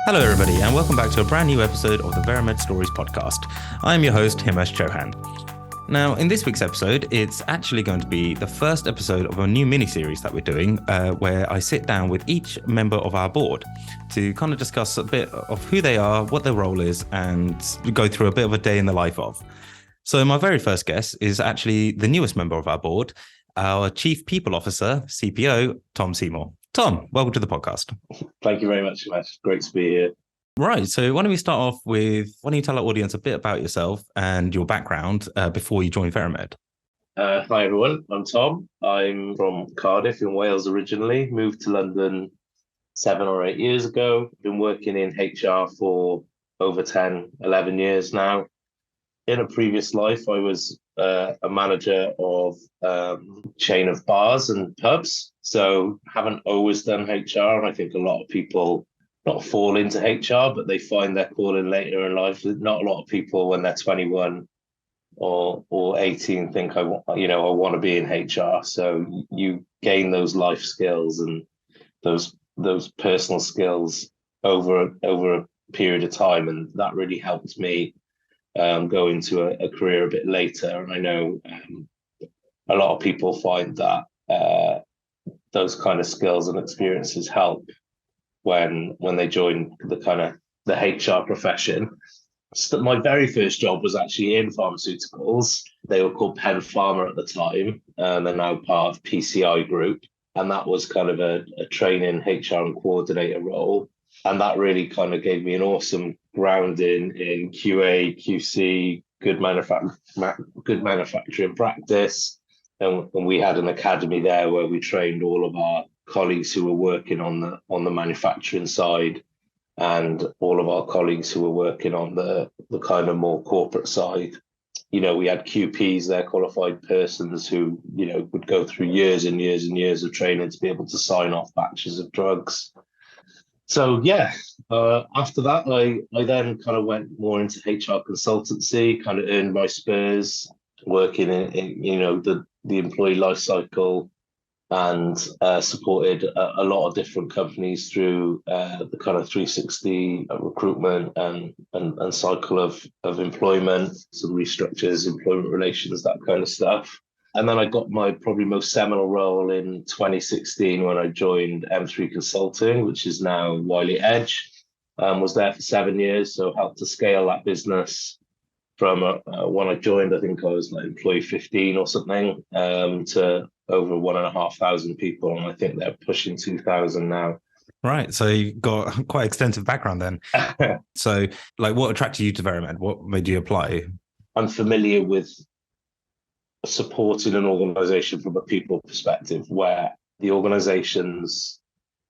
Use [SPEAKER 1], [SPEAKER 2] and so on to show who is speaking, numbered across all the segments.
[SPEAKER 1] Hello, everybody, and welcome back to a brand new episode of the Veramed Stories podcast. I'm your host, Himesh. Now, in this week's episode, it's actually going to be the first episode of a new mini-series that we're doing, where I sit down with each member of our board to kind of discuss a bit of who they are, what their role is, and go through a bit of a day in the life of. So my very first guest is actually the newest member of our board, our Chief People Officer, CPO, Tom Seymour. Tom, welcome to the podcast.
[SPEAKER 2] Thank you very much, Himesh. Great to be here.
[SPEAKER 1] Right. So why don't we start off with, why don't you tell our audience a bit about yourself and your background before you joined Veramed?
[SPEAKER 2] Hi, everyone. I'm Tom. I'm from Cardiff in Wales originally, moved to London 7 or 8 years ago. Been working in HR for over 10, 11 years now. In a previous life, I was a manager of chain of bars and pubs. So haven't always done HR. And I think a lot of people not fall into HR, but they find their calling later in life. Not a lot of people when they're 21 or 18 think I want to be in HR. So you gain those life skills and those personal skills over a period of time, and that really helped me go into a career a bit later. And I know a lot of people find that those kind of skills and experiences help when they join the HR profession. So my very first job was actually in pharmaceuticals. They were called Penn Pharma at the time, and they're now part of PCI Group. And that was kind of a training HR and coordinator role. And that really kind of gave me an awesome grounding in QA, QC, good manufacturing practice. And we had an academy there where we trained all of our colleagues who were working on the manufacturing side, and all of our colleagues who were working on the kind of more corporate side. We had QPs there, qualified persons, who, would go through years and years and years of training to be able to sign off batches of drugs. So, after that, I then kind of went more into HR consultancy, kind of earned my spurs, working in the employee life cycle, and supported a lot of different companies through the kind of 360 recruitment and cycle of employment, some restructures, employment relations, that kind of stuff. And then I got my probably most seminal role in 2016 when I joined M3 Consulting, which is now Wiley Edge. Was there for 7 years, so helped to scale that business from when I joined, I think I was like employee 15 or something, to over 1,500 people, and I think they're pushing 2,000 now.
[SPEAKER 1] Right. So you got quite extensive background then. So, what attracted you to Veramed? What made you apply?
[SPEAKER 2] I'm familiar with supporting an organization from a people perspective, where the organization's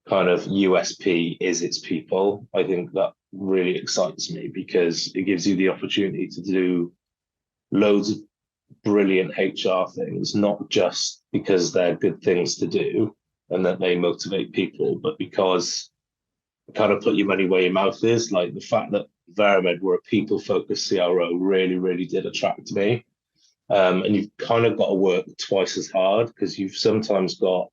[SPEAKER 2] kind of USP is its people. I think that really excites me because it gives you the opportunity to do loads of brilliant HR things, not just because they're good things to do and that they motivate people, but because kind of put your money where your mouth is. Like the fact that Veramed were a people-focused CRO really, really did attract me. And you've kind of got to work twice as hard because you've sometimes got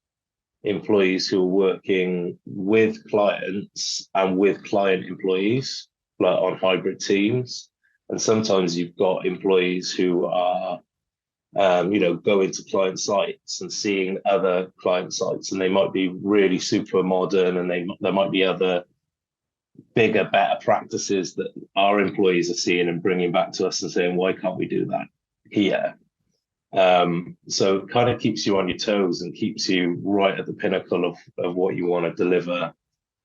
[SPEAKER 2] employees who are working with clients and with client employees, like on hybrid teams. And sometimes you've got employees who are, going to client sites and seeing other client sites, and they might be really super modern, and there might be other bigger, better practices that our employees are seeing and bringing back to us and saying, why can't we do that here? So it kind of keeps you on your toes and keeps you right at the pinnacle of what you want to deliver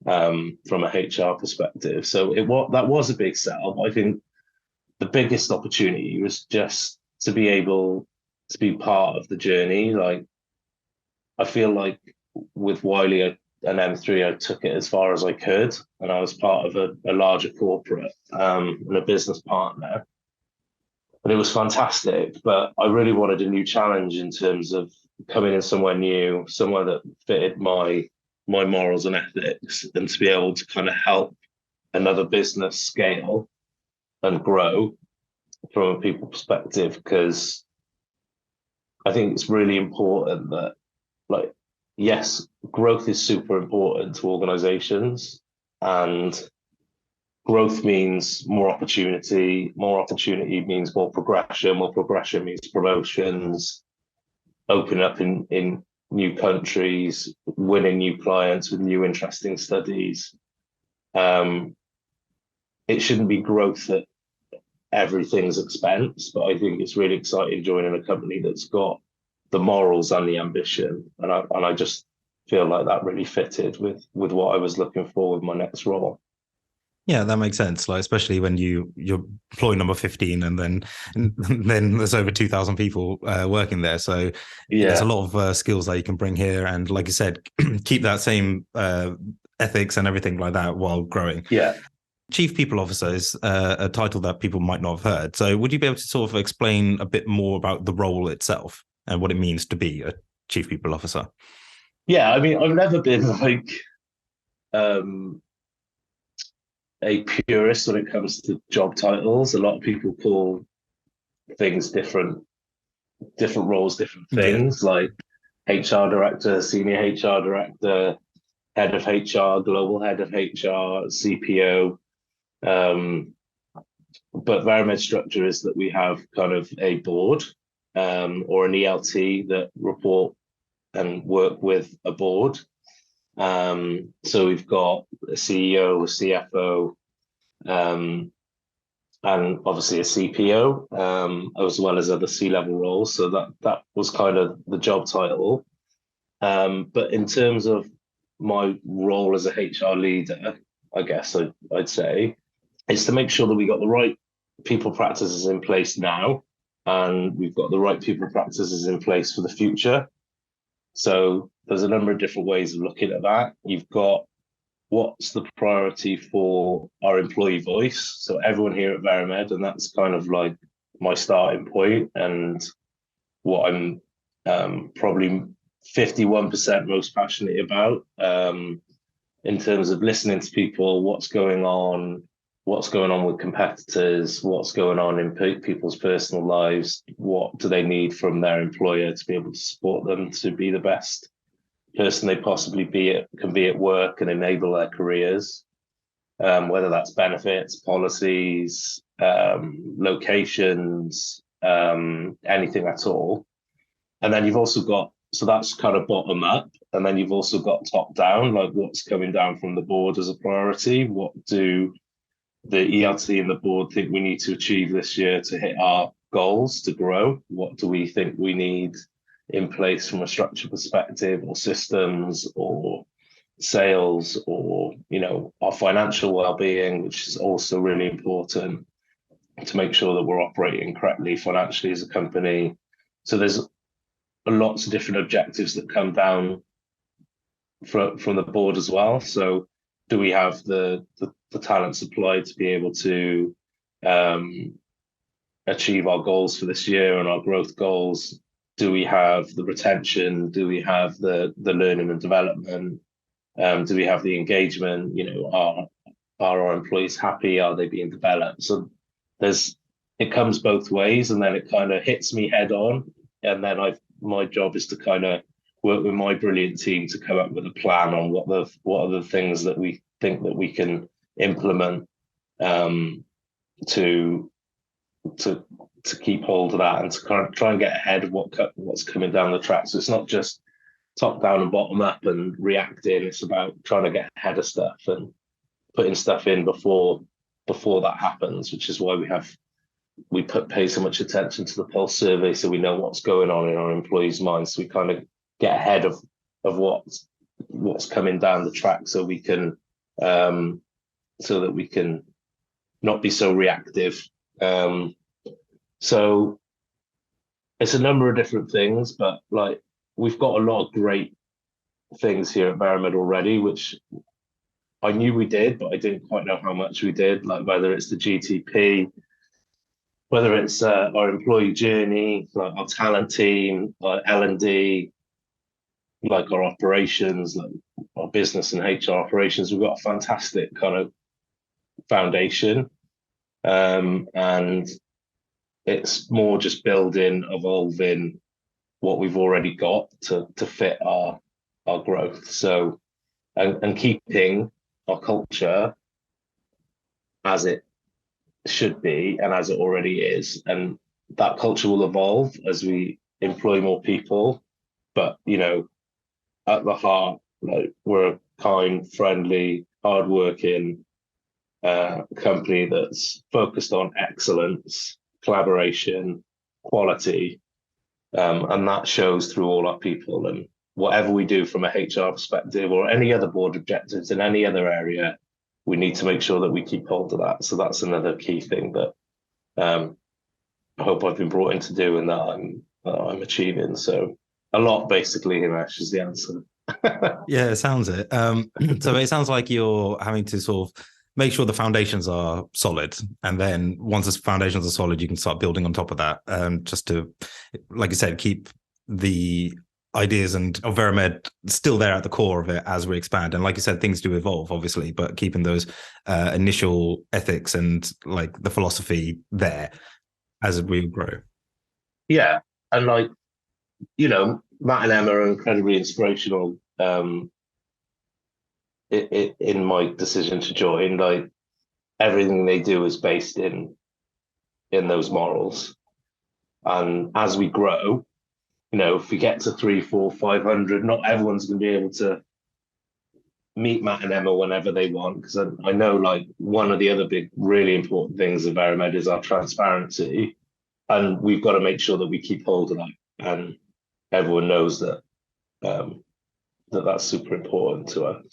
[SPEAKER 2] from a HR perspective. So that was a big sell. I think the biggest opportunity was just to be able to be part of the journey. Like, I feel like with Wiley and M3, I took it as far as I could, and I was part of a larger corporate and a business partner. And it was fantastic, but I really wanted a new challenge in terms of coming in somewhere new, somewhere that fitted my morals and ethics, and to be able to kind of help another business scale and grow from a people perspective. Because I think it's really important that, yes, growth is super important to organizations, and growth means more opportunity. More opportunity means more progression. More progression means promotions, opening up in new countries, winning new clients with new interesting studies. It shouldn't be growth at everything's expense, but I think it's really exciting joining a company that's got the morals and the ambition, and I just feel like that really fitted with what I was looking for with my next role.
[SPEAKER 1] Yeah, that makes sense. Like, especially when you're employee number 15, and then there's over 2,000 people working there. So there's a
[SPEAKER 2] Yeah,
[SPEAKER 1] lot of skills that you can bring here, and like you said, keep that same ethics and everything like that while growing.
[SPEAKER 2] yeah.
[SPEAKER 1] Chief People Officer is a title that people might not have heard. So would you be able to sort of explain a bit more about the role itself and what it means to be a Chief People Officer?
[SPEAKER 2] Yeah, I mean, I've never been like um, a purist when it comes to job titles. A lot of people call things different roles, different
[SPEAKER 1] Yeah.
[SPEAKER 2] things, like HR director, senior HR director, head of HR, global head of HR, CPO. Um, but Veramed structure is that we have kind of a board or an ELT that report and work with a board. So we've got a CEO, a CFO, and obviously a CPO, as well as other C-level roles. So that was kind of the job title. But in terms of my role as a HR leader, I guess I'd say, is to make sure that we got the right people practices in place now, and we've got the right people practices in place for the future. So there's a number of different ways of looking at that. You've got what's the priority for our employee voice. So everyone here at Veramed, and that's kind of like my starting point and what I'm probably 51% most passionate about, in terms of listening to people, what's going on with competitors, what's going on in people's personal lives, what do they need from their employer to be able to support them to be the best person they possibly can be at work and enable their careers, whether that's benefits, policies, locations, anything at all. And then you've also got, so that's kind of bottom up, and then you've also got top down, like what's coming down from the board as a priority. What do the ELT and the board think we need to achieve this year to hit our goals to grow? What do we think we need in place from a structure perspective, or systems, or sales, or our financial well-being, which is also really important to make sure that we're operating correctly financially as a company. So there's lots of different objectives that come down from the board as well. So do we have the talent supply to be able to achieve our goals for this year and our growth goals? Do we have the retention? Do we have the learning and development? Do we have the engagement? Are our employees happy? Are they being developed? So it comes both ways, and then it kind of hits me head on, and then my job is to kind of work with my brilliant team to come up with a plan on what are the things that we think that we can implement to keep hold of that, and to kind of try and get ahead of what's coming down the track. So it's not just top down and bottom up and reacting. It's about trying to get ahead of stuff and putting stuff in before that happens, which is why we pay so much attention to the pulse survey, so we know what's going on in our employees' minds. So we kind of get ahead of what's coming down the track, so we can so that we can not be so reactive. So it's a number of different things, but like we've got a lot of great things here at Veramed already, which I knew we did, but I didn't quite know how much we did. Like whether it's the GTP, whether it's our employee journey, like our talent team, like L&D, like our operations, like our business and HR operations. We've got a fantastic kind of foundation, and it's more just building, evolving what we've already got to fit our growth. So and keeping our culture as it should be and as it already is. And that culture will evolve as we employ more people. But, at the heart, like, we're a kind, friendly, hardworking company that's focused on excellence, collaboration, quality, and that shows through all our people. And whatever we do from a HR perspective or any other board objectives in any other area, we need to make sure that we keep hold of that. So that's another key thing that I hope I've been brought in to do and that I'm achieving. So a lot, basically, Himesh, is the answer.
[SPEAKER 1] Yeah, it sounds it. So it sounds like you're having to sort of make sure the foundations are solid, and then once the foundations are solid, you can start building on top of that. Just to, like you said, keep the ideas and of Veramed still there at the core of it as we expand. And like you said, things do evolve, obviously, but keeping those initial ethics and like the philosophy there as we grow.
[SPEAKER 2] Yeah, and like, Matt and Emma are incredibly inspirational in my decision to join. Like, everything they do is based in those morals. And as we grow, if we get to 3, 4, 500, not everyone's going to be able to meet Matt and Emma whenever they want, because I know, like, one of the other big, really important things of Veramed is our transparency, and we've got to make sure that we keep hold of that, and everyone knows that that's super important to us.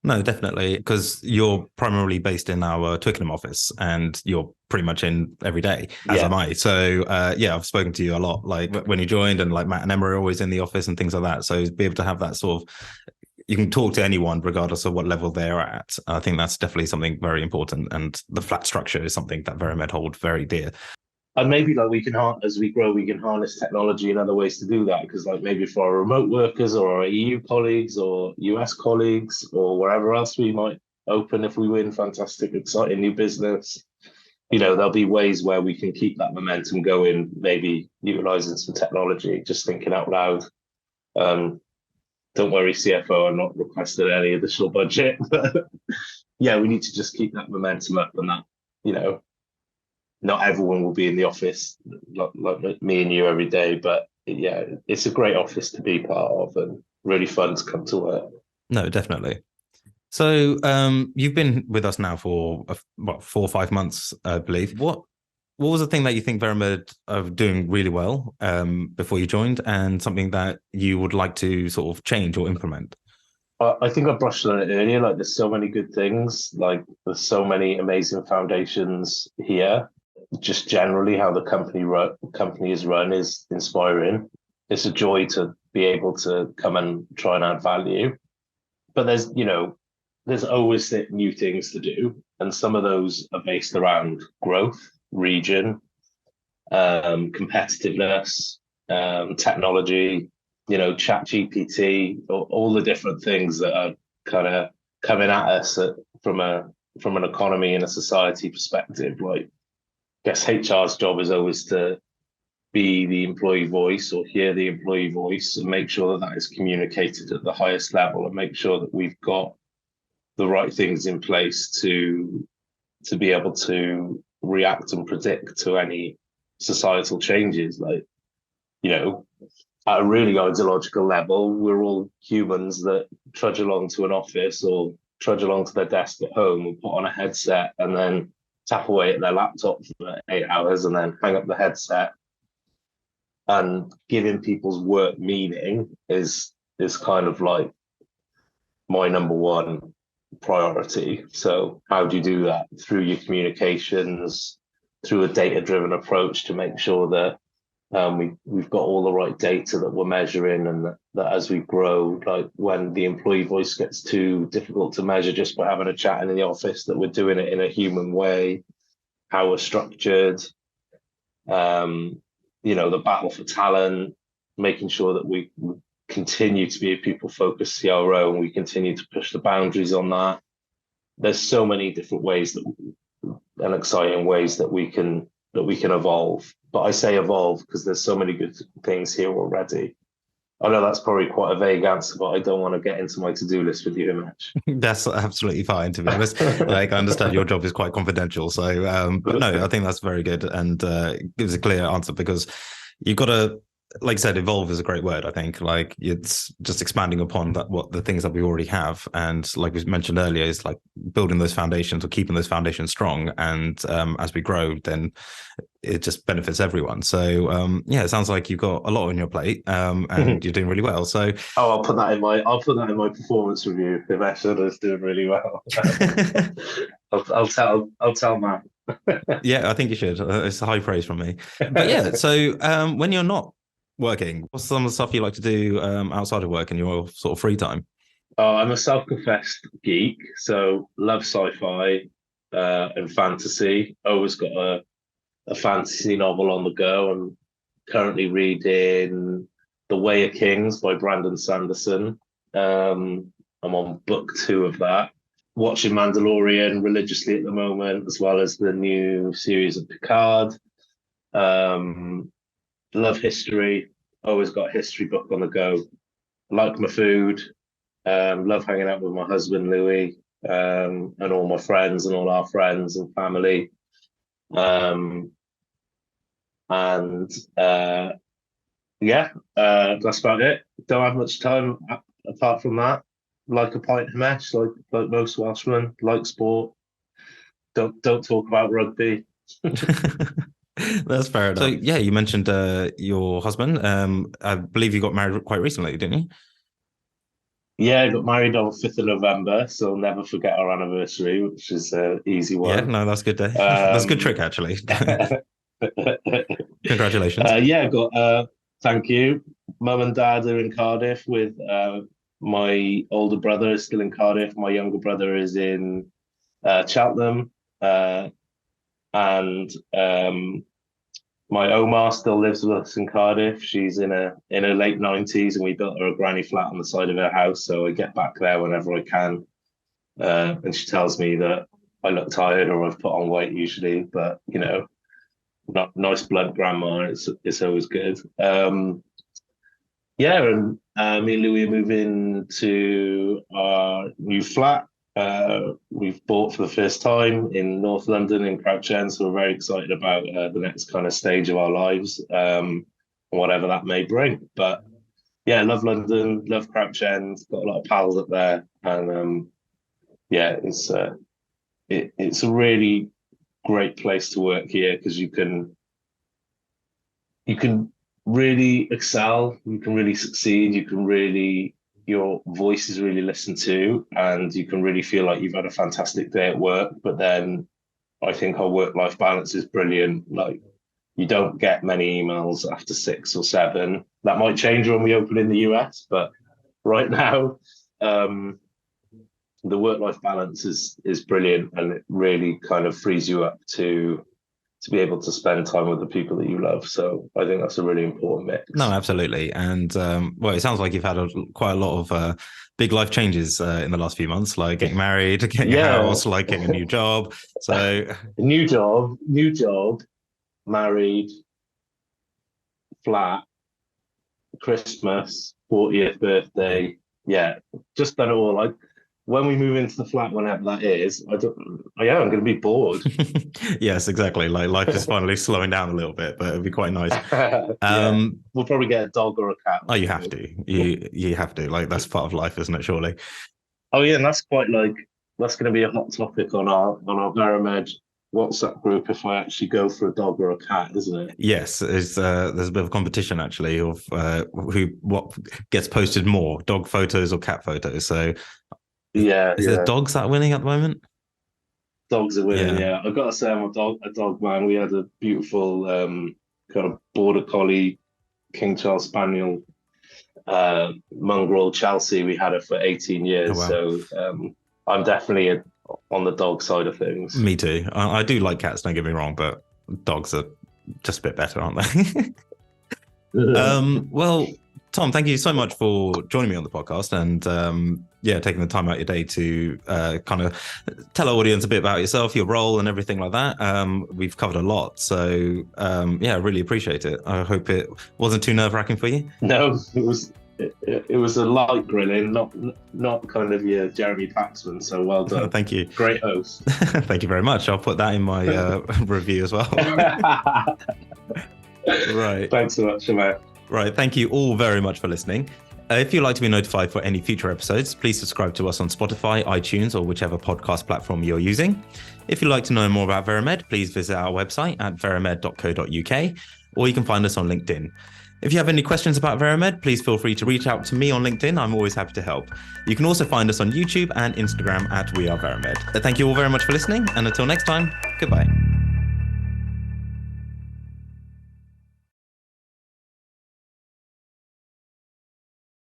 [SPEAKER 1] No, definitely, because you're primarily based in our Twickenham office and you're pretty much in every day, as am I. So, I've spoken to you a lot, like when you joined, and like Matt and Emma are always in the office and things like that. So be able to have that sort of, you can talk to anyone regardless of what level they're at. I think that's definitely something very important. And the flat structure is something that Veramed hold very dear.
[SPEAKER 2] And maybe, like, as we grow, we can harness technology in other ways to do that. Because, like, maybe for our remote workers or our EU colleagues or US colleagues or wherever else we might open, if we win fantastic, exciting new business, there'll be ways where we can keep that momentum going, maybe utilizing some technology, just thinking out loud. Don't worry, CFO, I'm not requested any additional budget. But yeah, we need to just keep that momentum up, and that, not everyone will be in the office like me and you every day, but yeah, it's a great office to be part of and really fun to come to work.
[SPEAKER 1] No, definitely. So you've been with us now for 4 or 5 months, I believe. What was the thing that you think Veramed are doing really well before you joined, and something that you would like to sort of change or implement?
[SPEAKER 2] I think I brushed on it earlier. Like, there's so many good things. Like, there's so many amazing foundations here. Just generally, how the company is run is inspiring. It's a joy to be able to come and try and add value. But there's always new things to do, and some of those are based around growth, region, competitiveness, technology. Chat GPT, all the different things that are kind of coming at us from an economy and a society perspective. Like, I guess HR's job is always to be the employee voice or hear the employee voice and make sure that is communicated at the highest level, and make sure that we've got the right things in place to be able to react and predict to any societal changes. Like, at a really ideological level, we're all humans that trudge along to an office or trudge along to their desk at home and put on a headset and then tap away at their laptop for 8 hours and then hang up the headset. And giving people's work meaning is kind of like my number one priority. So how do you do that? Through your communications, through a data-driven approach to make sure that we've got all the right data that we're measuring, and that as we grow, like when the employee voice gets too difficult to measure just by having a chat in the office, that we're doing it in a human way, how we're structured, the battle for talent, making sure that we continue to be a people-focused CRO and we continue to push the boundaries on that. There's so many different ways and exciting ways that we can evolve. But I say evolve because there's so many good things here already. I know that's probably quite a vague answer, but I don't want to get into my to-do list with you, Himesh.
[SPEAKER 1] That's absolutely fine, to be honest. Like, I understand your job is quite confidential. So, but no, I think that's very good and gives a clear answer because you've got to, like I said, evolve is a great word. I think like it's just expanding upon that, what the things that we already have. And like we mentioned earlier, is like building those foundations or keeping those foundations strong. And as we grow, then it just benefits everyone. So yeah, it sounds like you've got a lot on your plate and you're doing really well. So
[SPEAKER 2] I'll put that in my performance review. If Ashton is doing really well, I'll tell Matt.
[SPEAKER 1] yeah, I think you should. It's high praise from me. But yeah, so when you're not working, what's some of the stuff you like to do outside of work in your sort of free time?
[SPEAKER 2] Oh, I'm a self-confessed geek, so love sci-fi and fantasy. Always got a fantasy novel on the go. I'm currently reading The Way of Kings by Brandon Sanderson. I'm on book 2 of that. Watching Mandalorian religiously at the moment, as well as the new series of Picard. Love history. Always got a history book on the go. Like my food. Love hanging out with my husband Louis and all my friends and all our friends and family. Yeah, that's about it. Don't have much time apart from that. Like a pint of mesh, like most Welshmen, like sport. Don't talk about rugby.
[SPEAKER 1] That's fair enough. So yeah, you mentioned your husband. I believe you got married quite recently, didn't you?
[SPEAKER 2] Yeah, I got married on 5th of November, so I'll never forget our anniversary, which is an easy one.
[SPEAKER 1] Yeah, no, that's good day. That's a good trick, actually. Congratulations.
[SPEAKER 2] Yeah, got thank you. Mum and dad are in Cardiff with my older brother is still in Cardiff. My younger brother is in Cheltenham. And my Omar still lives with us in Cardiff. She's in her late 90s, and we built her a granny flat on the side of her house. So I get back there whenever I can. And she tells me that I look tired or I've put on weight usually, but you know, not nice blunt grandma. It's always good. Yeah, and me and Louis are moving to our new flat. We've bought for the first time in North London in Crouch End, so we're very excited about the next kind of stage of our lives, whatever that may bring. But yeah, love London, love Crouch End, got a lot of pals up there, and yeah, it's a really great place to work here because you can really excel, you can really succeed, your voice is really listened to, and you can really feel like you've had a fantastic day at work. But then I think our work-life balance is brilliant. Like, you don't get many emails after 6 or 7. That might change when we open in the US, but right now, the work-life balance is brilliant, and it really kind of frees you up to be able to spend time with the people that you love. So I think that's a really important mix.
[SPEAKER 1] No, absolutely. And well, it sounds like you've had quite a lot of big life changes in the last few months, like getting married, getting a house, like getting a new job. So
[SPEAKER 2] new job, married, flat, Christmas, 40th birthday. Yeah, just done it all. Like, when we move into the flat, whenever that is, I'm going to be bored.
[SPEAKER 1] Yes, exactly. Like, life is finally slowing down a little bit, but it'd be quite nice.
[SPEAKER 2] Yeah. We'll probably get a dog or a cat.
[SPEAKER 1] Oh, you have to. You have to. Like, that's part of life, isn't it? Surely.
[SPEAKER 2] Oh yeah, and that's going to be a hot topic on our Veramed WhatsApp group if I actually go for a dog or a cat, isn't it?
[SPEAKER 1] Yes, there's a bit of competition actually of what gets posted more, dog photos or cat photos. So
[SPEAKER 2] yeah,
[SPEAKER 1] is there dogs that are winning at the moment?
[SPEAKER 2] Dogs are winning. Yeah, I've got to say I'm a dog man. We had a beautiful kind of border collie, King Charles Spaniel, mongrel Chelsea. We had her for 18 years. Oh, wow. So I'm definitely on the dog side of things.
[SPEAKER 1] Me too. I do like cats, don't get me wrong, but dogs are just a bit better, aren't they? Well, Tom, thank you so much for joining me on the podcast and taking the time out of your day to kind of tell our audience a bit about yourself, your role and everything like that. We've covered a lot. So I really appreciate it. I hope it wasn't too nerve-wracking for you.
[SPEAKER 2] No, it it was a light grilling, not kind of your Jeremy Paxman. So well done.
[SPEAKER 1] Thank you.
[SPEAKER 2] Great host.
[SPEAKER 1] Thank you very much. I'll put that in my review as well. Right.
[SPEAKER 2] Thanks so much, Himesh.
[SPEAKER 1] Right. Thank you all very much for listening. If you'd like to be notified for any future episodes, please subscribe to us on Spotify, iTunes, or whichever podcast platform you're using. If you'd like to know more about Veramed, please visit our website at veramed.co.uk, or you can find us on LinkedIn. If you have any questions about Veramed, please feel free to reach out to me on LinkedIn. I'm always happy to help. You can also find us on YouTube and Instagram at We Are Veramed. Thank you all very much for listening, and until next time, goodbye.